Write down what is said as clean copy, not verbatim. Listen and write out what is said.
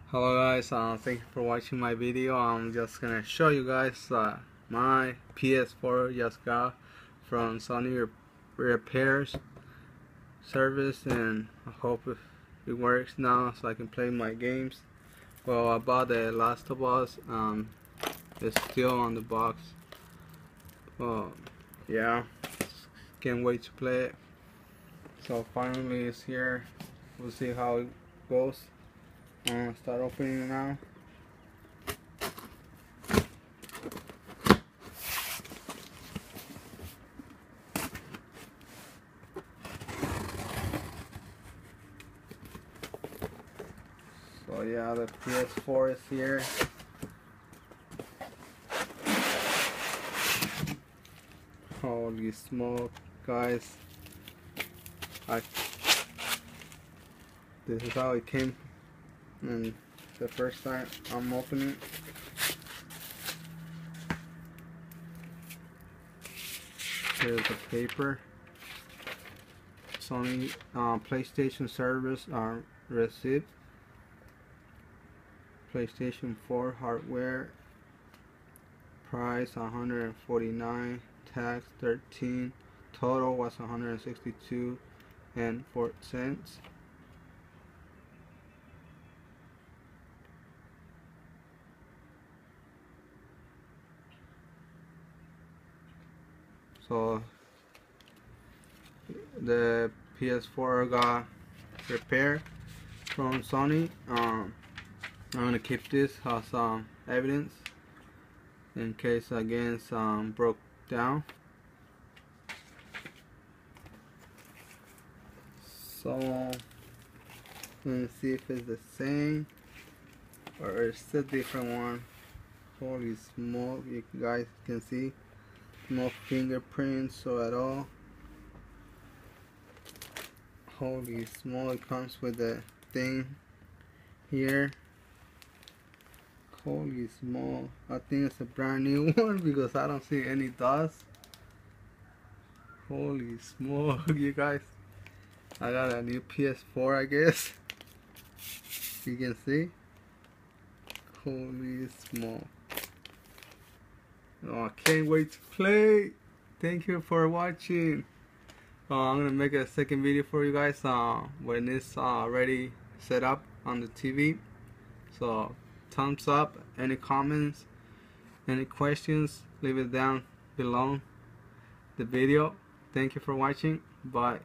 Hello guys, thank you for watching my video. I'm just gonna show you guys my PS4 just got from Sony repairs service, and I hope it works now so I can play my games. Well, I bought the Last of Us. It's still on the box. Well, yeah, can't wait to play it. So finally it's here. We'll see how it goes. I'm gonna start opening it now. So yeah, the PS4 is here. Holy smoke, guys. This is how it came, and the first time I'm opening it. Here's the paper. Sony PlayStation service receipt. PlayStation 4 hardware. Price $149. Tax $13. Total was $162.04. So the PS4 got repaired from Sony. I'm gonna keep this as evidence in case again broke down. So let's see if it's the same or it's a different one. Holy smoke, you guys can see no fingerprints or at all. Holy smoke, it comes with the thing here. Holy smoke, I think it's a brand new one because I don't see any dust. Holy smoke, you guys, I got a new PS4, I guess. You can see. Holy smoke. Oh, I can't wait to play. Thank you for watching. I'm gonna make a second video for you guys when it's already set up on the TV. So thumbs up, any comments, any questions, leave it down below the video. Thank you for watching. Bye.